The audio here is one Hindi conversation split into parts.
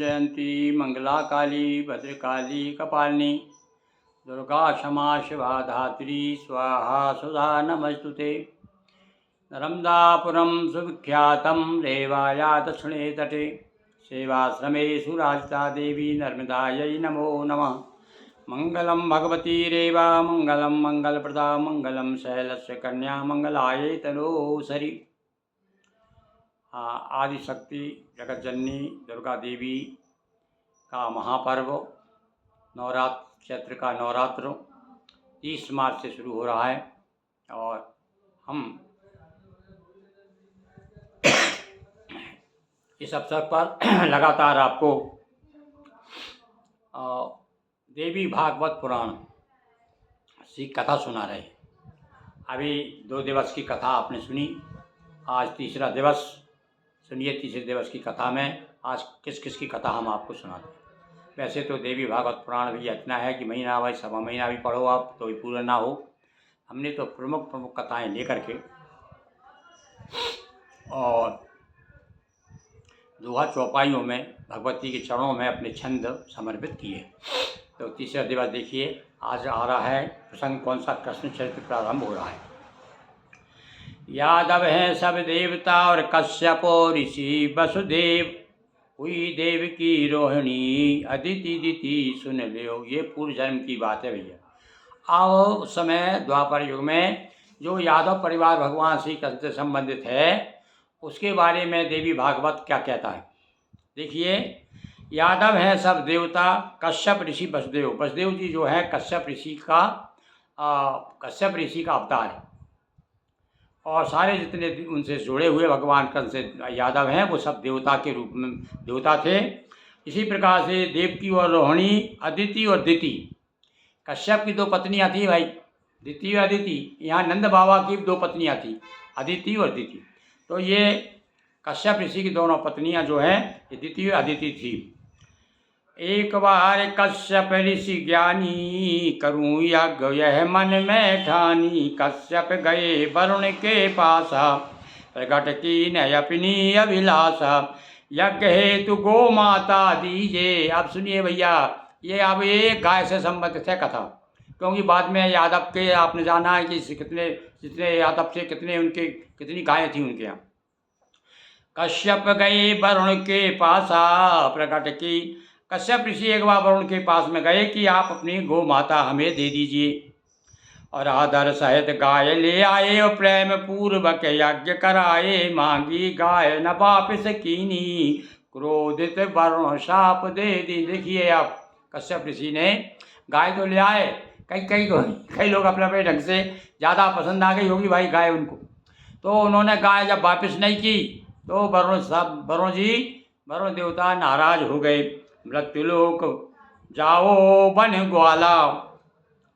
जयंती मंगला काली भद्रकाली कपालिनी दुर्गा क्षमा शिवा धात्री स्वाहा सुधा नमस्तुते। नर्मदापुरं सुविख्यातं रेवाया दक्षिणे तटे सेवाश्रमेषु राजिता देवी नर्मदायै नमो नमः। मंगलम भगवती रेवा मंगलम मंगलप्रदा मंगलम शैलस्य कन्या मंगलायै तनोसरि। आदिशक्ति जगत जननी दुर्गा देवी का महापर्व नवरात्र क्षेत्र का नवरात्र 30 मार्च से शुरू हो रहा है और हम इस अवसर पर लगातार आपको देवी भागवत पुराण की कथा सुना रहे। अभी 2 दिवस की कथा आपने सुनी, आज तीसरा दिवस। सुनिए तीसरे दिवस की कथा में आज किस किस की कथा हम आपको सुनाते हैं। वैसे तो देवी भागवत पुराण भी इतना है कि महीना भाई सवा महीना भी पढ़ो आप तो भी पूरा ना हो। हमने तो प्रमुख प्रमुख कथाएं लेकर के और दोहा चौपाइयों में भगवती के चरणों में अपने छंद समर्पित किए। तो तीसरा दिवस देखिए, आज आ रहा है प्रसंग कौन सा, कृष्ण चरित्र प्रारंभ हो रहा है। यादव हैं सब देवता और कश्यप ऋषि वसुदेव, हुई देव की रोहिणी अदिति दिति सुन लो। ये पूर्व जन्म की बात है भैया। आओ उस समय द्वापर युग में जो यादव परिवार भगवान श्री कृष्ण से संबंधित है उसके बारे में देवी भागवत क्या कहता है। देखिए, यादव हैं सब देवता, कश्यप ऋषि वसुदेव। वसुदेव जी जो है कश्यप ऋषि का अवतार है और सारे जितने उनसे जुड़े हुए भगवान कृष्ण से यादव हैं वो सब देवता के रूप में देवता थे। इसी प्रकार से देवकी और रोहिणी, अदिति और दिति, कश्यप की 2 पत्नियां थी भाई, दिति और अदिति। यहाँ नंद बाबा की 2 पत्नियां थी, अदिति और दिति। तो ये कश्यप ऋषि की दोनों पत्नियां जो हैं ये दिति और अदिति थी। एक बार कश्यप ऋषि ज्ञानी, करूँ यज्ञ यह मन में ठानी। कश्यप गए वरुण के पासा, प्रगट की न अपनी अभिलाषा। यज्ञ हेतु गो माता दीजे। अब सुनिए भैया, ये अब एक गाय से संबंधित है कथा, क्योंकि बाद में यादव के आपने जाना है कि कितने यादव से कितनी गायें थी उनके यहाँ। कश्यप गए वरुण के पासा, प्रकट की। कश्यप ऋषि एक बार वरुण के पास में गए कि आप अपनी गौ माता हमें दे दीजिए, और आदर सहित गाय ले आए और प्रेम पूर्वक यज्ञ कराए। मांगी गाय न वापिस कीनी, क्रोधित वरुण शाप दे दी। देखिए आप, कश्यप ऋषि ने गाय तो ले आए, कई लोग अपने अपने ढंग से ज़्यादा पसंद आ गई होगी भाई गाय उनको, तो उन्होंने गाय जब वापस नहीं की तो वरुण देवता नाराज हो गए। मृत्युलोक जाओ बन ग्वाला,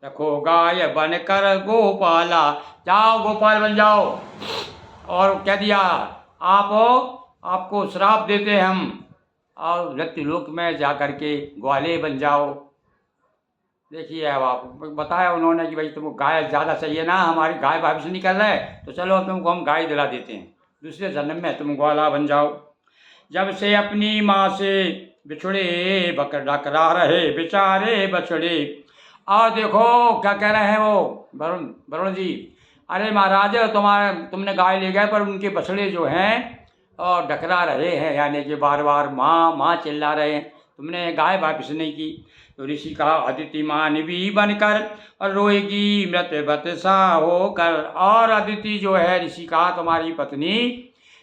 रखो गाय बन कर गोपाला। जाओ गोपाल बन जाओ, और कह दिया आपको श्राप देते हैं हम, और मृत्युलोक में जा कर के ग्वाले बन जाओ। देखिए अब आपको बताया उन्होंने कि भाई तुमको गाय ज़्यादा चाहिए ना, हमारी गाय वापस नहीं कर रहे, तो चलो तुमको हम गाय दिला देते हैं, दूसरे जन्म में तुम ग्वाला बन जाओ। जब से अपनी माँ से बिछड़े डकरा रहे बेचारे बछड़े। और देखो क्या कह रहे हैं वो वरुण जी, अरे महाराज तुमने गाय ले गए पर उनके बछड़े जो हैं और डकरा रहे हैं, यानी कि बार बार माँ माँ चिल्ला रहे हैं, तुमने गाय वापस नहीं की। तो ऋषि कहा, अदिति मानवी बनकर और रोएगी मृत सा होकर। और अदिति जो है ऋषि कहा तुम्हारी पत्नी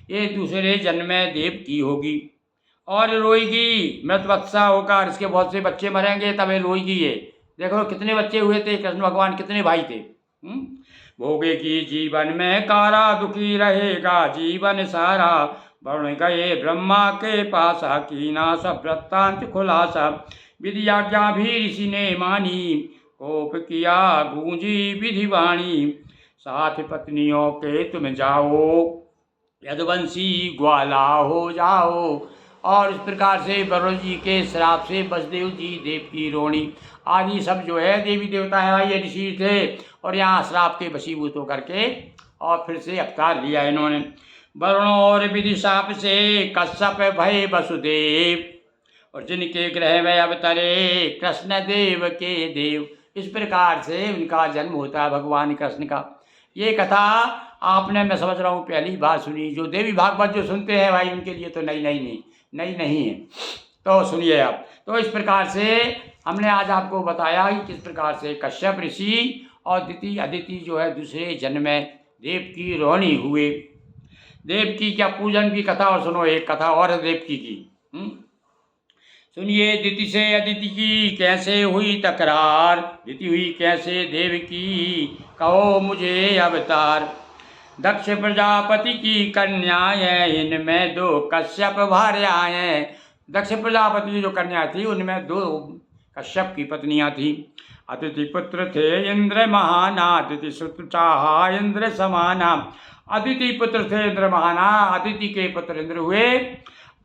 ये दूसरे जन्म में देव की होगी और रोएगी मृतवत्सा होकर, इसके बहुत से बच्चे मरेंगे तब ये रोएगी। ये देखो कितने बच्चे हुए थे कृष्ण भगवान, कितने भाई थे। भोगेगी जीवन में कारा, दुखी रहेगा जीवन सारा। वरुण गए ब्रह्मा के पासा, कीना सब वृत्तांत खुलासा। विधि आज्ञा भी ऋषि ने मानी, कोप किया गूंजी विधि वाणी। 7 पत्नियों के तुम जाओ, यदुवंशी ग्वाला हो जाओ। और इस प्रकार से वरुण जी के श्राप से वसुदेव जी, देवकी, रोहिणी आदि सब जो है देवी देवता है ये ऋषि थे, और यहाँ श्राप के वशीभूत होकर के और फिर से अवतार लिया इन्होंने। वरुण और विधि शाप से कश्यप भय वसुदेव, और जिनके ग्रह में अवतरे कृष्ण देव के देव। इस प्रकार से उनका जन्म होता है भगवान कृष्ण का। ये कथा आपने, मैं समझ रहा हूँ, पहली बार सुनी। जो देवी भागवत जो सुनते हैं भाई, उनके लिए तो नई नहीं है। तो सुनिए आप। तो इस प्रकार से हमने आज आपको बताया कि किस प्रकार से कश्यप ऋषि और अदिति जो है दूसरे जन्म में देवकी रोहिणी हुए। देवकी का पूजन की कथा और सुनो, एक कथा और है देवकी की। सुनिए। दिति से अदिति की कैसे हुई तकरार, दिति हुई कैसे देवकी, कहो मुझे अवतार। दक्ष प्रजापति की कन्याएं, इनमें दो कश्यप भार्याएं। दक्ष प्रजापति की जो कन्या थी उनमें दो कश्यप की पत्नियां थी। अदिति पुत्र थे इंद्र महाना, अदिति सुत चाहा इंद्र समाना। अदिति पुत्र थे इंद्र महाना, अदिति के पुत्र इंद्र हुए।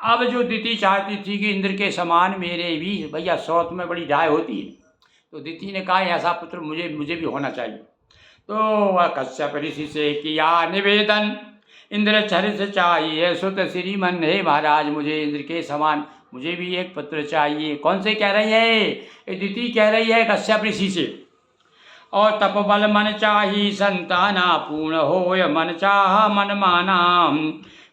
अब जो दिति चाहती थी कि इंद्र के समान मेरे भी भैया सौत में बड़ी राय होती है, तो दिति ने कहा ऐसा पुत्र मुझे भी होना चाहिए। तो वह कश्यप ऋषि से किया निवेदन, इंद्र चरित चाहिए सुत श्रीमन। हे महाराज, मुझे इंद्र के समान मुझे भी एक पुत्र चाहिए। कौन से कह रही है? दिति कह रही है कश्यप ऋषि से। और तपबल मन चाही संताना, पूर्ण होय मन चाह मन माना।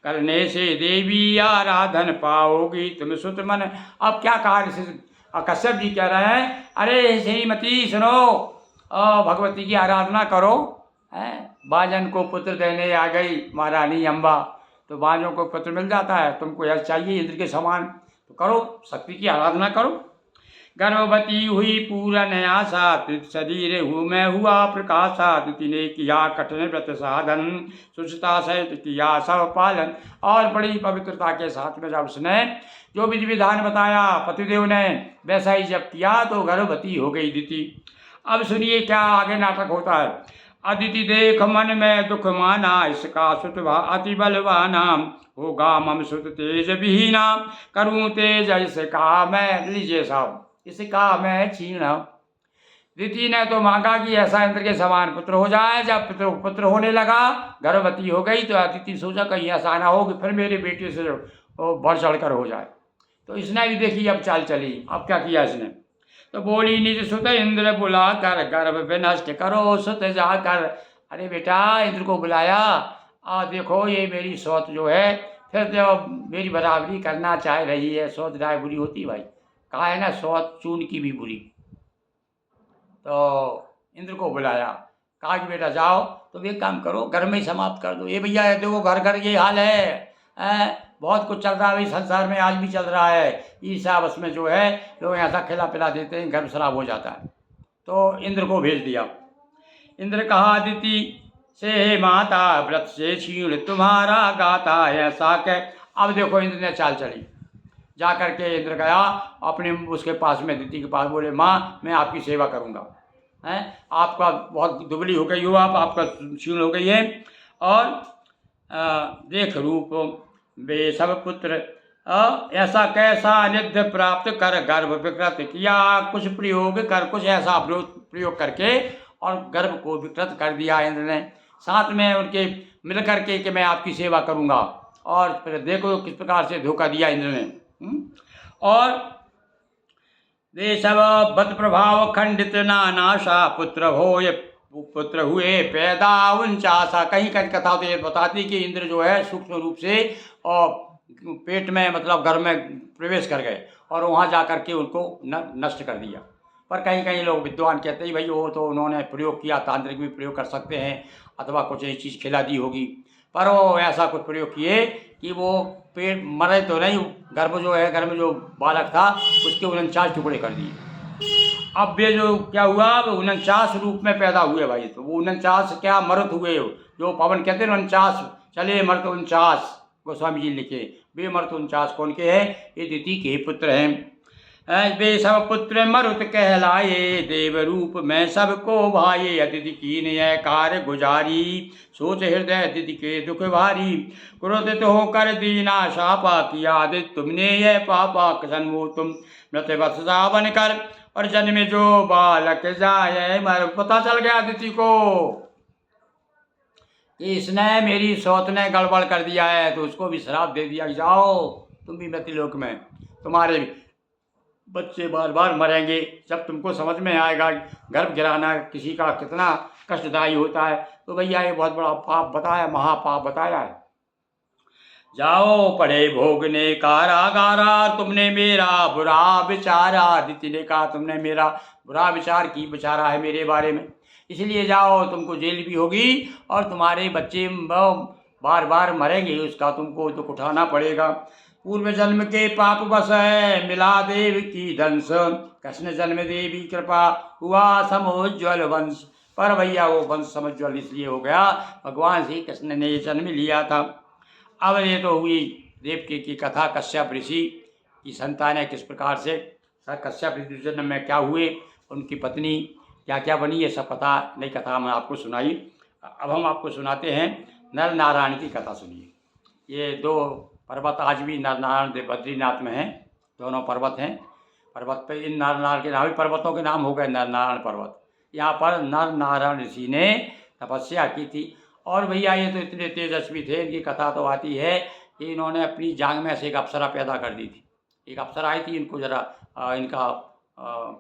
करने से देवी आराधन पाओगी तुम सुत मन। अब क्या कहा कश्यप जी कह रहे हैं, अरे श्रीमती सुनो, भगवती की आराधना करो। बाजन को पुत्र देने आ गई महारानी अम्बा, तो बाजों को पुत्र मिल जाता है। तुमको यह चाहिए इंद्र के समान, तो करो, शक्ति की आराधना करो। गर्भवती हुई पूरन आशा, शरीर मैं हुआ प्रकाशा। दिति ने किया कठिन व्रत साधन, सुचिता सहित किया सब पालन। और बड़ी पवित्रता के साथ में जब उसने जो विधि विधान बताया पतिदेव ने, वैसा ही जब किया तो गर्भवती हो गई दिति। अब सुनिए क्या आगे नाटक होता है। अदिति देख मन में दुख माना, इसका सुत अति बलवाना। होगा मम सुत तेज विहीना, करूं तेज इसका मैं। लीजिए साहब, इसका मैं छीण। दिति ने तो मांगा कि ऐसा इंद्र के समान पुत्र हो जाए। जब पुत्र होने लगा, गर्भवती हो गई, तो अदिति सोचा कहीं ऐसा ना हो कि फिर मेरे बेटे से बढ़ चढ़ हो जाए। तो इसने भी देखी अब चाल चली। अब क्या किया इसने, तो बोली निज सुत इंद्र बुला कर, गर्भ विनष्ट करो सुत जाकर। अरे बेटा, इंद्र को बुलाया, देखो ये मेरी सौत जो है फिर जो मेरी बराबरी करना चाह रही है। सौत राय बुरी होती है भाई, कहा है ना, सौत चून की भी बुरी। तो इंद्र को बुलाया, कहा कि बेटा जाओ, तो एक काम करो, घर में ही समाप्त कर दो। ये भैया देखो घर घर ये हाल है, बहुत कुछ चल रहा है भाई संसार में, आज भी चल रहा है। ईसा आपस में जो है लोग ऐसा खिला पिला देते हैं, घर शराब हो जाता है। तो इंद्र को भेज दिया। इंद्र कहा अदिति से, हे माता व्रत से क्षीण तुम्हारा गाता, ऐसा कह। अब देखो इंद्र ने चाल चली। जा करके इंद्र गया अपने उसके पास में, दिति के पास, बोले माँ मैं आपकी सेवा करूँगा। आपका बहुत दुबली हो गई हो, आपका क्षीण हो गई है। और देख रूप वे सब पुत्र, ऐसा कैसा निध्य प्राप्त कर, गर्भ विकृत किया कुछ प्रयोग कर। कुछ ऐसा प्रयोग करके और गर्भ को विकृत कर दिया इंद्र ने। साथ में उनके मिल करके कि मैं आपकी सेवा करूँगा। और फिर देखो किस प्रकार से धोखा दिया इंद्र ने। और वे सब बद प्रभाव खंडित नानाशा, पुत्र हुए पैदा उनचासा। कहीं कहीं कथा तो ये बताती कि इंद्र जो है सूक्ष्म रूप से और पेट में, मतलब घर में प्रवेश कर गए और वहाँ जा कर के उनको नष्ट कर दिया। पर कहीं कहीं लोग विद्वान कहते हैं भाई वो तो उन्होंने प्रयोग किया, तांत्रिक भी प्रयोग कर सकते हैं, अथवा कुछ ऐसी चीज़ खिला दी होगी। पर वो ऐसा कुछ प्रयोग किए कि वो पेट मरे तो नहीं, गर्भ जो है, घर में जो बालक था उसके 49 टुकड़े कर दिए। अब वे जो क्या हुआ, 49 रूप में पैदा हुए भाई। तो वो 49 क्या मर्द हुए, जो पवन कहते हैं 49 चले मर्द 49, गोस्वामी जी लिखे। वे मर्द 49 कौन के हैं? ये दिति के पुत्र हैं। वे सब पुत्र मरुत कहलाए, देव रूप में सबको भाये। अदिति कीन यह कार्य गुजारी, सोच हृदय दिति के दुख भारी। क्रोधित होकर दीना शापा, किया आदित्य तुमने यह पापा। जन्मो तुम मृत वत्सा बन कर, और जन्म जो बालक जाए मर। पता चल गया अदिति को कि इसने मेरी सौत ने गड़बड़ कर दिया है, तो उसको भी श्राप दे दिया, जाओ तुम भी मृत्युलोक में, तुम्हारे भी बच्चे बार बार मरेंगे। जब तुमको समझ में आएगा गर्भ गिराना किसी का कितना कष्टदायी होता है, तो भैया ये बहुत बड़ा पाप बताया, महापाप बताया है। जाओ पढ़े भोगने कारागारा, तुमने मेरा बुरा विचारा। अदिति ने कहा तुमने मेरा बुरा विचार की विचारा है मेरे बारे में, इसलिए जाओ, तुमको जेल भी होगी और तुम्हारे बच्चे बार बार मरेंगे, उसका तुमको दुख उठाना पड़ेगा। पूर्व जन्म के पाप बस है मिला देव की दंश, कृष्ण जन्म देवी कृपा हुआ समोज्वल वंश। पर भैया वो वंश समोज्वल इसलिए हो गया, भगवान श्री कृष्ण ने ये जन्म लिया था। अब ये तो हुई देवकी की कथा, कश्यप ऋषि की संतानें किस प्रकार से कश्यप ऋषि जन्म में क्या हुए, उनकी पत्नी क्या क्या बनी, ये सब पता नहीं कथा मैं आपको सुनाई। अब हम आपको सुनाते हैं नर नारायण की कथा। सुनिए, ये दो पर्वत आज भी नर नारायण बद्रीनाथ में हैं, दोनों पर्वत हैं। पर्वत पे इन नर नारायण के नाम, पर्वतों के नाम हो गए नर नारायण पर्वत। यहाँ पर नर नारायण ऋषि ने तपस्या की थी। और भैया ये तो इतने तेजस्वी थे, इनकी कथा तो आती है कि इन्होंने अपनी जांग में से एक अप्सरा पैदा कर दी थी। एक अप्सरा आई थी इनको जरा इनका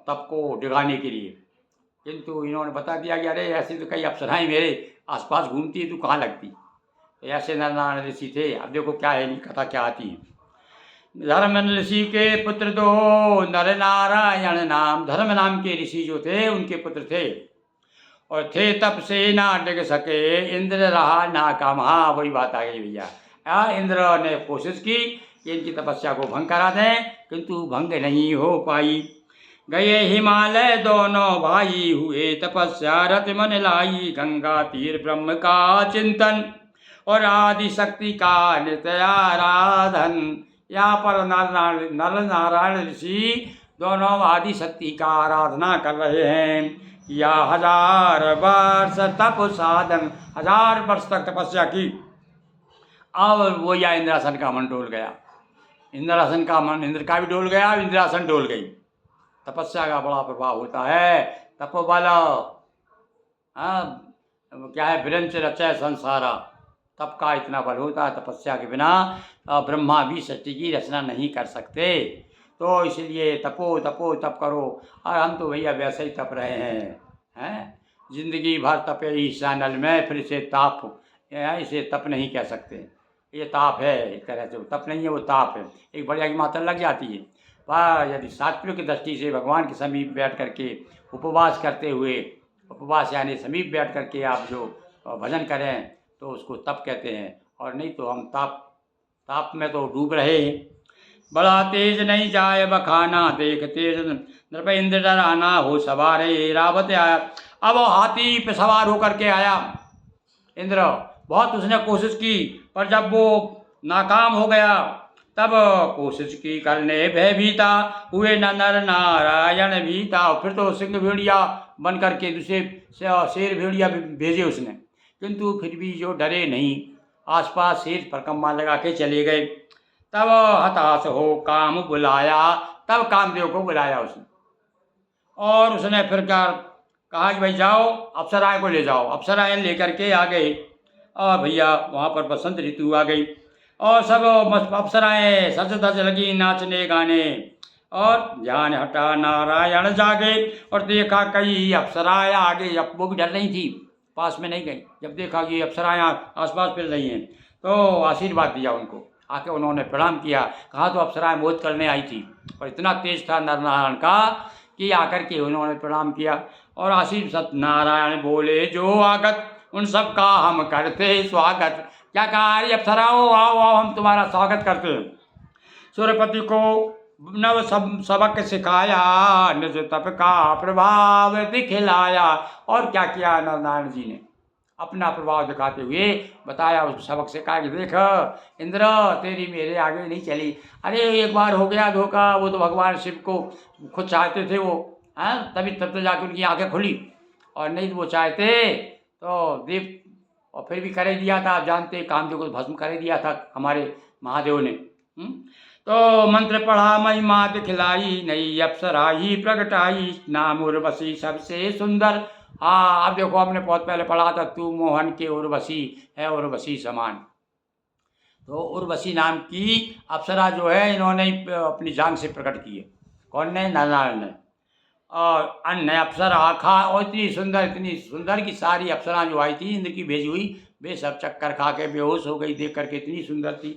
तप को डिगाने के लिए, किंतु इन्होंने बता दिया कि अरे ऐसी तो कई अप्सराएं मेरे आसपास घूमती है, तू कहाँ लगती। तो ऐसे नर नारायण ऋषि थे। अब देखो क्या है, इनकी कथा क्या आती है। धर्म ऋषि के पुत्र दो नर नारायण नाम, धर्म नाम के ऋषि जो थे उनके पुत्र थे, और थे तप से ना डिग सके, इंद्र रहा नाकाम। हाँ वही बात आ गई भैया। इंद्र ने कोशिश की कि इनकी तपस्या को भंग करा दें, किंतु भंग नहीं हो पाई। गए हिमालय दोनों भाई, हुए तपस्या रत मन लाई, गंगा तीर ब्रह्म का चिंतन और आदि शक्ति का नित्य आराधन। यहाँ पर नर नारायण ऋषि दोनों आदि शक्ति का आराधना कर रहे हैं। या 1000 वर्ष तप साधन, 1000 वर्ष तक तपस्या की। और वो या इंद्रासन का मन डोल गया, इंद्रासन का मन, इंद्र का भी डोल गया, इंद्रासन डोल गई। तपस्या का बड़ा प्रभाव होता है। तपोबल क्या है, विरंच रचय संसारा, तप का इतना बल होता है। तपस्या के बिना ब्रह्मा भी सृष्टि की रचना नहीं कर सकते। तो इसलिए तपो तपो तप करो। और हम तो भैया वैसे ही तप रहे हैं जिंदगी भर तपे इस चैनल में, फिर इसे ताप, इसे तप नहीं कह सकते। ये ताप है एक तरह से, तप नहीं है वो ताप है। एक बढ़िया की मात्रा लग जाती है। पर यदि सात्विक की दृष्टि से भगवान के समीप बैठ करके उपवास करते हुए, उपवास यानी समीप बैठ करके आप जो भजन करें तो उसको तप कहते हैं। और नहीं तो हम ताप में तो डूब रहे हैं। बड़ा तेज नहीं जाए बखाना, देख तेज नृप इंद्र डराना, हो सवारे रावत आया। अब वो हाथी पे सवार होकर के आया इंद्र। बहुत उसने कोशिश की, पर जब वो नाकाम हो गया तब कोशिश की करने भयभीता, हुए न नर नारायण भीता। फिर तो सिंह भेड़िया बन करके दूसरे शेर भेड़िया भेजे उसने, किंतु फिर भी जो डरे नहीं, आसपास शेर पर कम्मा लगा के चले गए। तब हताश हो काम बुलाया, तब कामदेव को बुलाया उसने। और उसने फिर क्या कहा कि भाई जाओ अप्सराएं को ले जाओ। अप्सराएं लेकर के आ गए। और भैया वहाँ पर बसंत ऋतु आ गई और सब अप्सराएं सज धज लगी नाचने गाने। और ध्यान हटा नारायण जागे, और देखा कई अप्सराएं आगे। अब वो भी डर रही थी, पास में नहीं गई। जब देखा कि अप्सराएं आसपास फिर रही हैं तो आशीर्वाद दिया उनको। आके उन्होंने प्रणाम किया, कहा तो अप्सराएं मोहित करने आई थी, और इतना तेज था नर नारायण का कि आकर के उन्होंने प्रणाम किया। और आशीष सत्यनारायण बोले जो आगत, उन सब का हम करते स्वागत। क्या कहा, अरे अप्सराओं आओ आओ, हम तुम्हारा स्वागत करते हैं। सूर्यपति को नव सबक सिखाया, निज तप का प्रभाव दिखलाया। और क्या किया नर नारायण जी ने, अपना प्रभाव दिखाते हुए बताया, उस सबक से कहा कि देख इंद्र, तेरी मेरे आगे नहीं चली। अरे एक बार हो गया धोखा, वो तो भगवान शिव को खुद चाहते थे वो, तभी तब तो जाके उनकी आंखें खुली। और नहीं तो वो चाहते तो देव, और फिर भी करे दिया था। आप जानते कामदेव को भस्म करे दिया था हमारे महादेव ने। तो मंत्र पढ़ा महिमा दिखलाई, नई अप्सरा ही प्रगटाई, नाम उर्वशी सबसे सुंदर। हाँ अब देखो, हमने बहुत पहले पढ़ा था, तू मोहन के उर्वशी है उर्वशी समान। तो उर्वशी नाम की अप्सरा जो है, इन्होंने अपनी जांग से प्रकट की है। कौन ने? नारायण ने। और अन्य अप्सरा खा, और इतनी सुंदर कि सारी अप्सराएं जो आई थी इंद्र की भेजी हुई, वे सब चक्कर खा के बेहोश हो गई, देख करके इतनी सुंदर थी।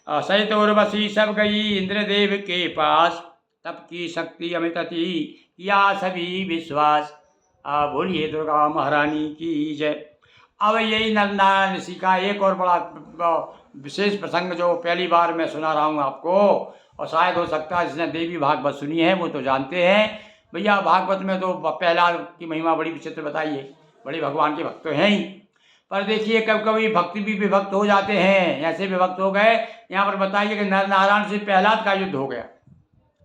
सहित उर्वशी सब गई इंद्रदेव के पास, तब की शक्ति अमित थी या सभी विश्वास। बोलिए दुर्गा महारानी की जय। अब यही नरनारायण ऋषि का एक और बड़ा विशेष प्रसंग जो पहली बार मैं सुना रहा हूँ आपको, और शायद हो सकता है जिसने देवी भागवत सुनी है वो तो जानते हैं। भैया भागवत में तो प्रहलाद की महिमा बड़ी विचित्र बताई है, बड़े भगवान के भक्त तो हैं ही, पर देखिए कभी कभी भक्ति भी विभक्त हो जाते हैं, ऐसे विभक्त हो गए। यहाँ पर बताइए कि नर नारायण से प्रहलाद का युद्ध हो गया।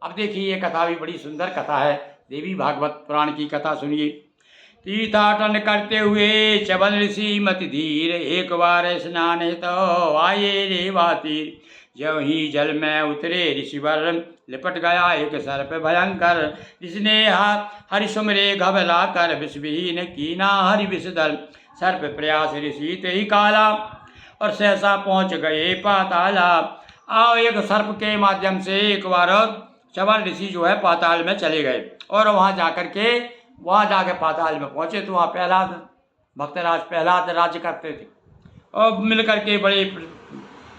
अब देखिए ये कथा भी बड़ी सुंदर कथा है, देवी भागवत पुराण की कथा सुनिए। तीर्थाटन करते हुए चवन ऋषि मति धीर, एक बार स्नान तो आए रेवा तीर। ज्यों ही जल में उतरे ऋषिवर, लिपट गया एक सर्प भयंकर। जिसने हरि सुमरे घबला कर, विषविहीन कीना हरि विषदल। सर्प प्रयास ऋषि ते ही काला, और सहसा पहुँच गए पाताला। आओ एक सर्प के माध्यम से एक बार चवन ऋषि जो है पाताल में चले गए, और वहाँ जाकर पाताल में पहुँचे तो वहाँ प्रहलाद, भक्तराज प्रहलाद राज्य करते थे, और मिलकर के बड़े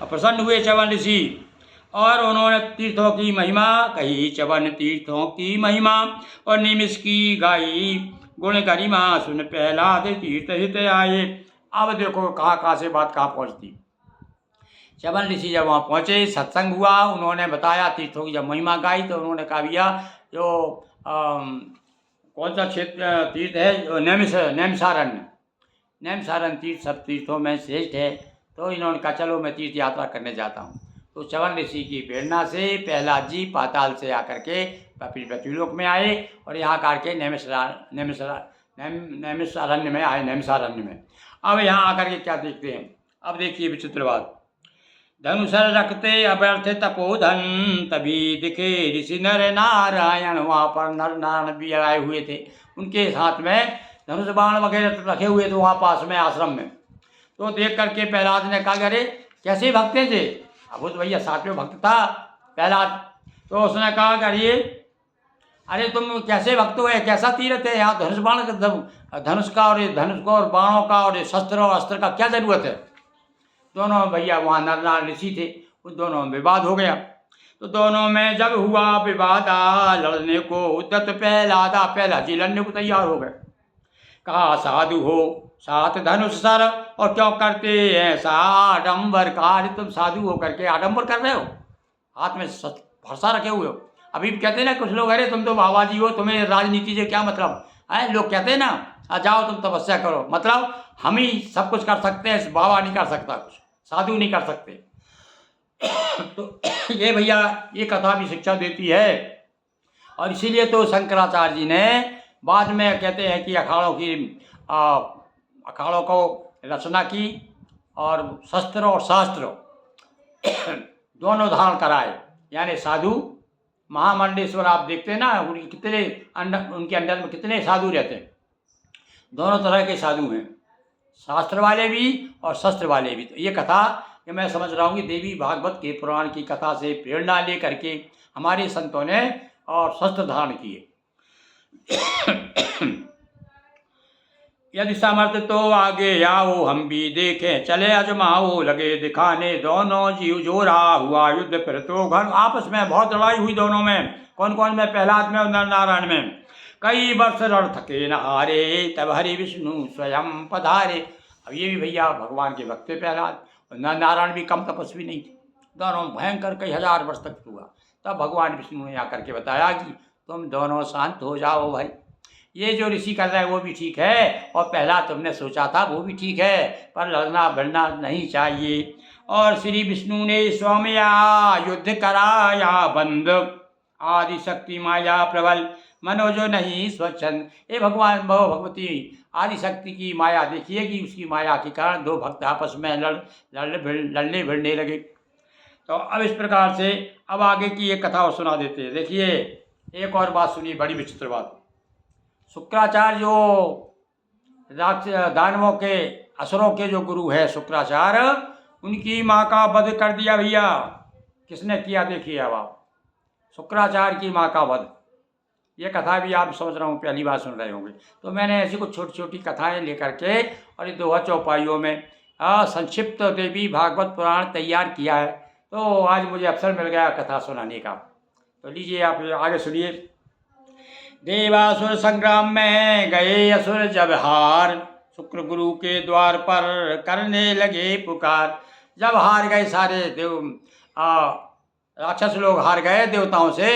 प्रसन्न हुए चवन ऋषि, और उन्होंने तीर्थों की महिमा कही। चवन तीर्थों की महिमा और निमिष की गाई, गुण गरिमा सुन प्रहलाद तीर्थ हित आए। अब देखो कहाँ से बात कहाँ पहुँचती। चवन ऋषि जब वहाँ पहुँचे, सत्संग हुआ, उन्होंने बताया तीर्थों की जब महिमा गाई, तो उन्होंने कहा भैया जो कौन सा क्षेत्र तीर्थ है? नैमिषारण्य तीर्थ सब तीर्थों में श्रेष्ठ है। तो इन्होंने कहा चलो मैं तीर्थ यात्रा करने जाता हूँ। तो चवन ऋषि की प्रेरणा से प्रहलाद जी पाताल से आकर के पृथ्वीलोक में आए, और यहाँ करके नैमिषारण्य में आए, नैमिषारण्य में। अब यहाँ आकर के क्या देखते हैं, अब देखिए विचित्र बात। धनुषर रखते अव्यर्थ तपोधन, तभी दिखे ऋषि नर नारायण। वहाँ पर नर नारायण भी आए हुए थे, उनके हाथ में धनुष बाण वगैरह रखे हुए थे वहाँ पास में आश्रम में। तो देख करके प्रहलाद ने कहा अरे कैसे भक्त थे? अब वो तो भैया सातवें भक्त था प्रहलाद। तो उसने कहा करिए अरे तुम कैसे भक्त हो, कैसा तीर्थ है यहाँ? धनुष बाण धनुष का और बाणों का और शस्त्र और अस्त्र का क्या जरूरत है? दोनों भैया वहाँ नर नारायण ऋषि थे, उन दोनों में विवाद हो गया। तो दोनों में जब हुआ विवादा, लड़ने को उद्यत प्रहलाद जी लड़ने को तैयार हो गए। कहा साधु हो सात धनुष सर, और क्यों करते ऐसा आडंबर कार्य? तुम साधु हो करके आडंबर कर रहे हो, हाथ में फरसा रखे हुए हो। अभी कहते हैं ना कुछ लोग, अरे तुम तो बाबा जी हो, तुम्हें राजनीति से क्या मतलब है? लोग कहते हैं ना जाओ तुम तपस्या करो, मतलब हम ही सब कुछ कर सकते हैं, बाबा नहीं कर सकता कुछ, साधु नहीं कर सकते। तो ये भैया ये कथा भी शिक्षा देती है, और इसीलिए तो शंकराचार्य जी ने बाद में कहते हैं कि अखाड़ों को रचना की, और शस्त्र और शास्त्र दोनों धारण कराए। यानी साधु महामंडलेश्वर आप देखते हैं ना, उनके अंडर में कितने साधु रहते हैं, दोनों तरह के साधु हैं, शास्त्र वाले भी और शस्त्र वाले भी। तो ये कथा कि मैं समझ रहा हूँ कि देवी भागवत के पुराण की कथा से प्रेरणा ले करके हमारे संतों ने और शस्त्र धारण किए। यदि सामर्थ्य तो आगे आओ हम भी देखें, चले अजमाओ लगे दिखाने। दोनों जीव जोरा हुआ युद्ध फिर तो घन, आपस में बहुत लड़ाई हुई दोनों में। कौन कौन में? प्रहलाद में और नर नारायण में। कई वर्ष रण थके न हारे, तब हरि विष्णु स्वयं पधारे। अब ये भी भैया भगवान के भक्त थे प्रहलाद, और नर नारायण भी कम तपस्वी नहीं थे, दोनों भयंकर कई हजार वर्ष तक हुआ। तब भगवान विष्णु ने आकर के बताया कि तुम दोनों शांत हो जाओ भाई, ये जो ऋषि कर रहा है वो भी ठीक है, और पहला तुमने सोचा था वो भी ठीक है, पर लड़ना भिड़ना नहीं चाहिए। और श्री विष्णु ने स्वामिया युद्ध कराया बंद, आदि शक्ति माया प्रबल मनोजो नहीं स्वच्छंद। ये भगवान भगवती आदि शक्ति की माया देखिए कि उसकी माया के कारण दो भक्त आपस में लड़ने भिड़ने लगे। तो अब इस प्रकार से अब आगे की एक कथा और सुना देते हैं। देखिए एक और बात सुनिए, बड़ी विचित्र बात। शुक्राचार्य जो दानवों के असुरों के जो गुरु है शुक्राचार्य, उनकी माँ का वध कर दिया भैया। किसने किया? देखिए अब आप, शुक्राचार्य की माँ का वध। ये कथा भी आप समझ रहा हूँ पहली बार सुन रहे होंगे। तो मैंने ऐसी कुछ छोटी छोटी कथाएं लेकर के और ये दोहा चौपाइयों में संक्षिप्त देवी भागवत पुराण तैयार किया है। तो आज मुझे अवसर मिल गया कथा सुनाने का। तो लीजिए आप आगे सुनिए। देवासुर संग्राम में गए असुर जब हार, शुक्र गुरु के द्वार पर करने लगे पुकार। जब हार गए सारे देव राक्षस लोग हार गए देवताओं से,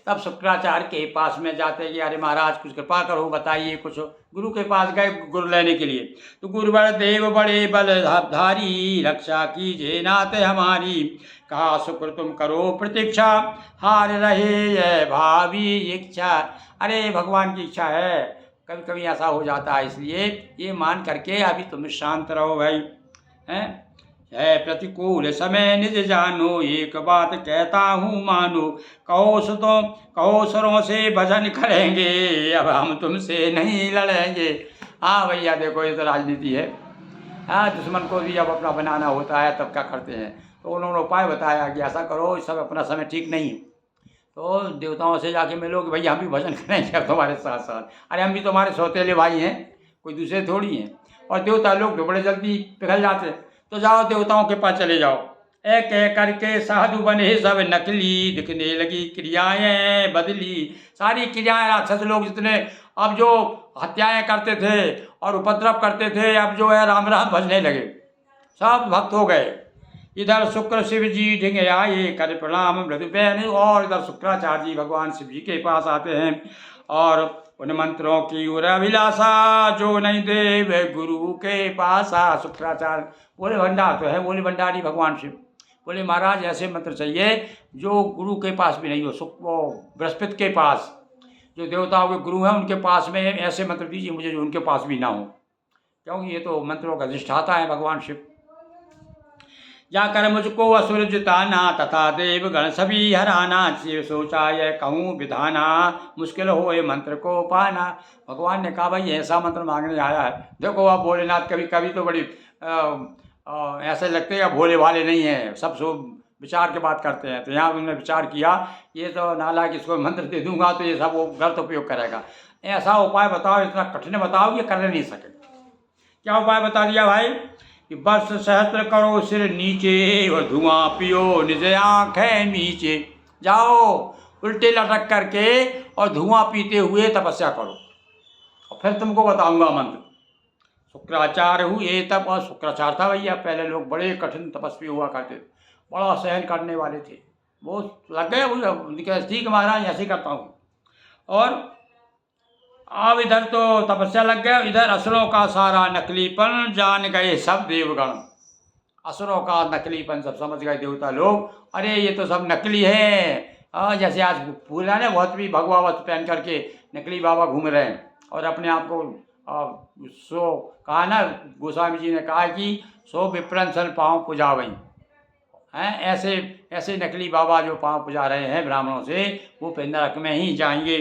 तब शुक्राचार्य के पास में जाते कि अरे महाराज कुछ कृपा करो, बताइए कुछ। गुरु के पास गए गुरु लेने के लिए। तो गुरुवर देव बड़े बलधारी, रक्षा कीजिए नाथ हमारी। कहा शुक्र तुम करो प्रतीक्षा, हार रहे ये भावी इच्छा। अरे भगवान की इच्छा है, कभी कभी ऐसा हो जाता है, इसलिए ये मान करके अभी तुम शांत रहो भाई। हैं है प्रतिकूल समय निज जानो, एक बात कहता हूँ मानो। कहो सुरों से भजन करेंगे, अब हम तुमसे नहीं लड़ेंगे। हाँ भैया देखो ये तो राजनीति है। हाँ दुश्मन को भी अब अपना बनाना होता है, तब क्या करते हैं। तो उन्होंने उपाय बताया कि ऐसा करो, इस समय अपना समय ठीक नहीं है। तो देवताओं से जाके मिलो कि भैया हम भी भजन करेंगे अब तुम्हारे साथ साथ। अरे हम भी तुम्हारे सौतेले भाई हैं, कोई दूसरे थोड़ी हैं। और देवता लोग तो बड़े जल्दी पिघल जाते हैं। तो जाओ देवताओं के पास चले जाओ। एक एक करके साधु बने सब नकली, दिखने लगी क्रियाएं बदली। सारी क्रियाएं राक्षस लोग जितने अब जो हत्याएं करते थे और उपद्रव करते थे, अब जो है राम राम भजने लगे, सब भक्त हो गए। इधर शुक्र शिव जी ढिंगे आए, कर प्रणाम मृदु बैन। और इधर शुक्राचार्य जी भगवान शिव जी के पास आते हैं और उन मंत्रों की उर अभिलाषा, जो नहीं देव गुरु के पासा। शुक्राचार्य बोले भंडार तो है, बोले भंडारी भगवान शिव। बोले महाराज ऐसे मंत्र चाहिए जो गुरु के पास भी नहीं हो। वो बृहस्पति के पास, जो देवताओं के गुरु हैं उनके पास में ऐसे मंत्र दीजिए मुझे जो उनके पास भी ना हो, क्योंकि ये तो मंत्रों का अधिष्ठाता है भगवान शिव। जाकर मुझको असुर जिताना, तथा देवगण सभी हराना। शिव सोचा यह कहूँ विधाना, मुश्किल हो ये मंत्र को पाना। भगवान ने कहा भाई ऐसा मंत्र मांगने आया है। देखो आप भोलेनाथ कभी कभी तो बड़ी ऐसे लगते हैं भोले वाले नहीं हैं, सब सो विचार के बात करते हैं। तो यहाँ उन्होंने विचार किया ये तो नालायक, इसको मंत्र दे दूंगा तो ये सब वो गलत उपयोग करेगा। ऐसा उपाय बताओ, इतना कठिन बताओ, ये कर नहीं सके। क्या उपाय बता दिया भाई कि वर्ष सहस्त्र करो सिर नीचे, और धुआं पियो निज आंखें नीचे। जाओ उल्टे लटक करके और धुआं पीते हुए तपस्या करो, और फिर तुमको बताऊंगा मंत्र। शुक्राचार्य हुए तब, और शुक्राचार्य था भैया, पहले लोग बड़े कठिन तपस्वी हुआ करते थे, बड़ा सहन करने वाले थे। वो लग गए ठीक महाराज ऐसे ही करता हूँ। और अब इधर तो तपस्या लग गए, इधर असुरों का सारा नकलीपन जान गए सब देवगण। असुरों का नकलीपन सब समझ गए देवता लोग, अरे ये तो सब नकली है। जैसे आज पूरा ने बहुत भी भगवा वस्त्र पहन करके नकली बाबा घूम रहे हैं और अपने आप को सो कहा ना, गोस्वामी जी ने कहा कि सो विप्रन सन पाँव पुजावई हैं। ऐसे ऐसे नकली बाबा जो पाँव पुजा रहे हैं ब्राह्मणों से, वो फिर नरक में ही जाएंगे।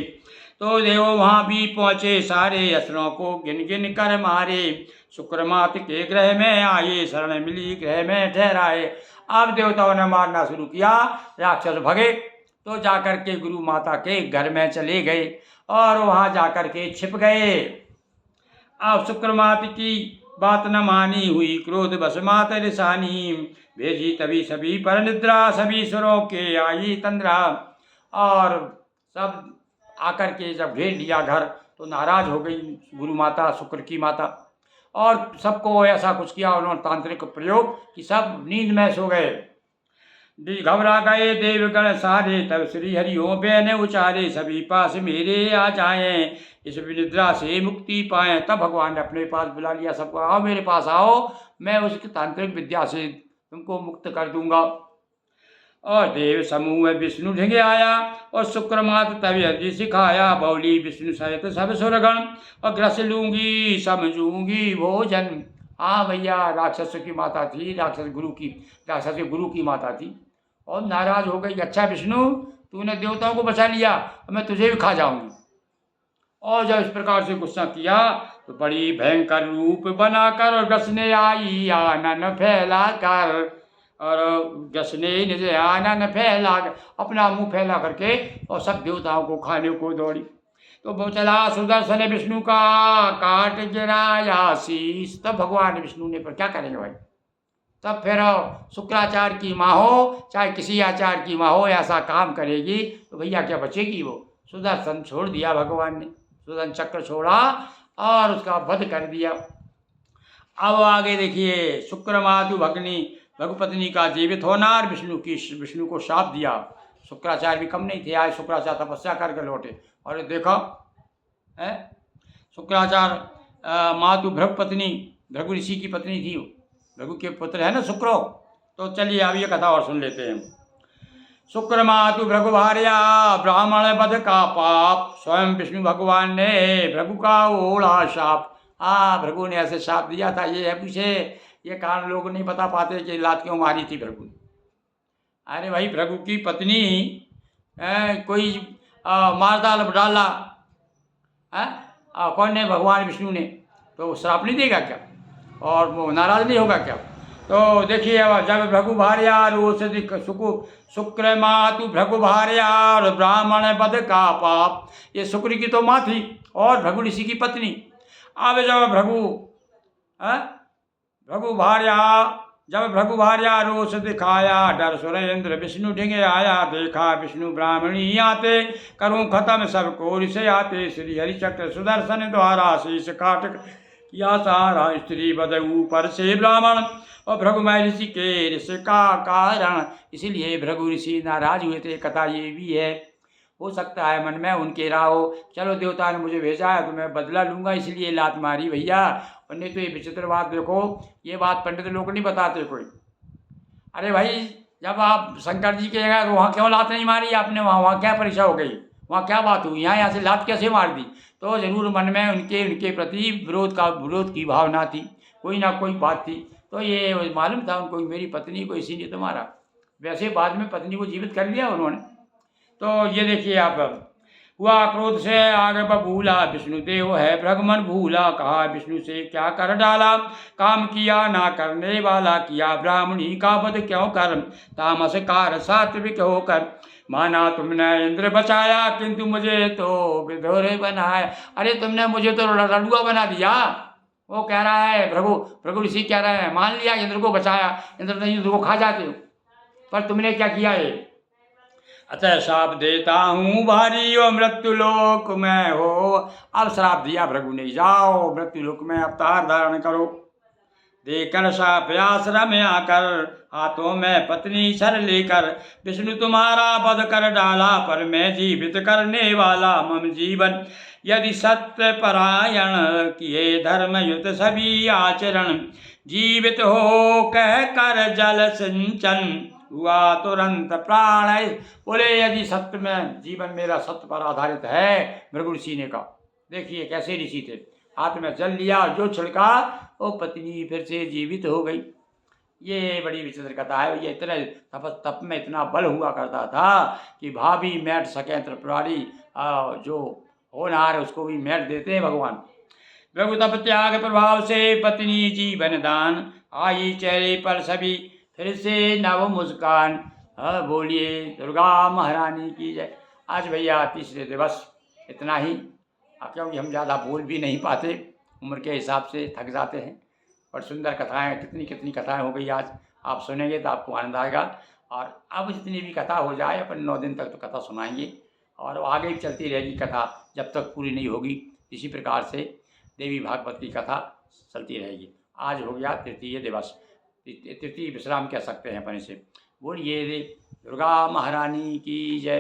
तो देव वहाँ भी पहुँचे सारे, असुरों को गिन गिन कर मारे। शुक्रमात के ग्रह में आए, शरण मिली ग्रह में ठहराए। अब देवताओं ने मारना शुरू किया, राक्षस भगे तो जाकर के गुरु माता के घर में चले गए और वहाँ जाकर के छिप गए। अब शुक्रमात की बात न मानी, हुई क्रोध बस मात रिसानी। भेजी तभी सभी पर निद्रा, सभी सुरों के आई तंद्रा। और सब आकर के जब घेर लिया घर, तो नाराज हो गई गुरु माता, शुक्र की माता, और सबको ऐसा कुछ किया उन्होंने तांत्रिक प्रयोग कि सब नींद में सो गए। घबरा गए देवगण सारे, तब श्री हरिओं बैन उचारे। सभी पास मेरे आ जाएं, इस निद्रा से मुक्ति पाएं। तब भगवान ने अपने पास बुला लिया सबको, आओ मेरे पास आओ, मैं उसकी तांत्रिक विद्या से तुमको मुक्त कर दूंगा। और देव समूह विष्णु ढिंगे आया, और शुक्रमात तभी अर्जी सिखाया। बौली विष्णु सहित सब सुरगण, और ग्रस लूंगी समझूंगी भोजन। हाँ भैया राक्षस की माता थी, राक्षस के गुरु की माता थी, और नाराज हो गई। अच्छा विष्णु तूने देवताओं को बचा लिया, मैं तुझे भी खा जाऊंगी। और जब इस प्रकार से गुस्सा किया तो बड़ी भयंकर रूप बनाकर, और ग्रसने आई आनन फैला कर। और जसने निज आनन फैला, अपना मुंह फैला करके और सब देवताओं को खाने को दौड़ी। तो वो चला सुदर्शन विष्णु का काट गिराया शीस। तब भगवान विष्णु ने, पर क्या करेंगे भाई, तब फिर शुक्राचार्य की माँ हो चाहे किसी आचार्य की माँ हो, ऐसा काम करेगी तो भैया क्या बचेगी वो। सुदर्शन छोड़ दिया भगवान ने, सुदर्शन चक्र छोड़ा और उसका वध कर दिया। अब आगे देखिए, शुक्र मातु भगनी, भगुपत्नी का जीवित होना और विष्णु को शाप दिया। शुक्राचार्य भी कम नहीं थे, आज शुक्राचार्य तपस्या करके लौटे और देखो है शुक्राचार्य मातु भृगुपत्नी, भृगु ऋषि की पत्नी थी, भृगु के पुत्र है ना शुक्रो। तो चलिए अब ये कथा और सुन लेते हैं। शुक्र मातु भृगु भार्या, ब्राह्मण वध का पाप, स्वयं विष्णु भगवान ने भृगु का ओढ़ा शाप। भृगु ने ऐसे शाप दिया था। ये है पूछे, ये कारण लोग नहीं बता पाते कि लात क्यों मारी थी भृगु ने। अरे भाई, भृगु की पत्नी कोई मार डाला कौन ने, भगवान विष्णु ने, तो श्राप नहीं देगा क्या और वो नाराज नहीं होगा क्या। तो देखिए, अब जब भृगु भार्या शुक्र मातु भृगु भार्या और ब्राह्मण वध का पाप, ये शुक्र की तो माँ थी और भृगु ऋषि की पत्नी। अब जब भृगु भार्या रोष दिखाया, डर सुरेंद्र विष्णु ढिंगे आया, देखा विष्णु ब्राह्मणी आते, करूं खत्म सबको ऋषि आते, श्री हरिचक्र सुदर्शन द्वारा शीश काट किया सारा, स्त्री बध ऊपर से ब्राह्मण और भृगुमय ऋषि के ऋषि का कारण। इसीलिए भृगु ऋषि नाराज हुए थे। कथा ये भी है, हो सकता है मन में उनके रहा हो, चलो देवता ने मुझे भेजा है तो मैं बदला लूंगा, इसलिए लात मारी भैया। और नहीं तो ये विचित्र बात देखो, ये बात पंडित लोग नहीं बताते कोई। अरे भाई, जब आप शंकर जी के जगह तो वहाँ क्यों लात नहीं मारी आपने, वहाँ क्या परीक्षा हो गई, वहाँ क्या बात हुई, यहाँ से लात कैसे मार दी। तो जरूर मन में उनके प्रति विरोध की भावना थी, कोई ना कोई बात थी। तो ये मालूम था उनको मेरी पत्नी को, इसीलिए तो मारा। वैसे बाद में पत्नी को जीवित कर लिया उन्होंने। तो ये देखिए, आप हुआ क्रोध से आगे बबूला, विष्णु देव है भ्रगमन भूला, कहा विष्णु से क्या कर डाला, काम किया ना करने वाला, किया ब्राह्मणी का वध क्यों कर, तामस कार सात्विक होकर, माना तुमने इंद्र बचाया, किंतु मुझे तो विधोरे बनाया। अरे तुमने मुझे तो लड़ुआ बना दिया। वो कह रहा है, भृगु ऋषि कह रहे हैं, मान लिया इंद्र को बचाया, इंद्र को खा जाते हो, पर तुमने क्या किया है। अतः श्राप देता हूँ भारी और मृत्यु लोक में हो। अब श्राप दिया भृगु ने, जाओ मृत्यु लोक में अवतार धारण करो। देकर शाप आश्रम आकर, हाथों में पत्नी सर लेकर, विष्णु तुम्हारा वध कर डाला, पर मैं जीवित करने वाला मम जीवन, यदि सत्य परायण किए धर्मयुत सभी आचरण, जीवित हो कह कर जल सिंचन, हुआ तुरंत प्राण। बोले यदि सत्य में जीवन मेरा सत्य पर आधारित है, भृगु ऋषि ने कहा। देखिए कैसे ऋषि थे, हाथ में जल लिया, जो छिड़का वो पत्नी फिर से जीवित हो गई। ये बड़ी विचित्र कथा है। ये इतने तप में इतना बल हुआ करता था कि भाभी मैट सके त्रिपुरारी, जो होनहार है उसको भी मैट देते हैं भगवान। भृगु तप त्याग प्रभाव से पत्नी जीवन दान, आई चेहरे पर सभी फिर से नव मुस्कान। बोलिए दुर्गा महारानी की जय। आज भैया तीसरे दिवस इतना ही, क्योंकि हम ज़्यादा बोल भी नहीं पाते, उम्र के हिसाब से थक जाते हैं। और सुंदर कथाएं, कितनी कथाएं हो गई आज, आप सुनेंगे तो आपको आनंद आएगा। और अब जितनी भी कथा हो जाए, अपन 9 दिन तक तो कथा सुनाएंगे और आगे भी चलती रहेगी कथा जब तक पूरी नहीं होगी। इसी प्रकार से देवी भागवत की कथा चलती रहेगी। आज हो गया तृतीय दिवस, तृतीय विश्राम कह सकते हैं अपन इसे। बोलिए दुर्गा महारानी की जय।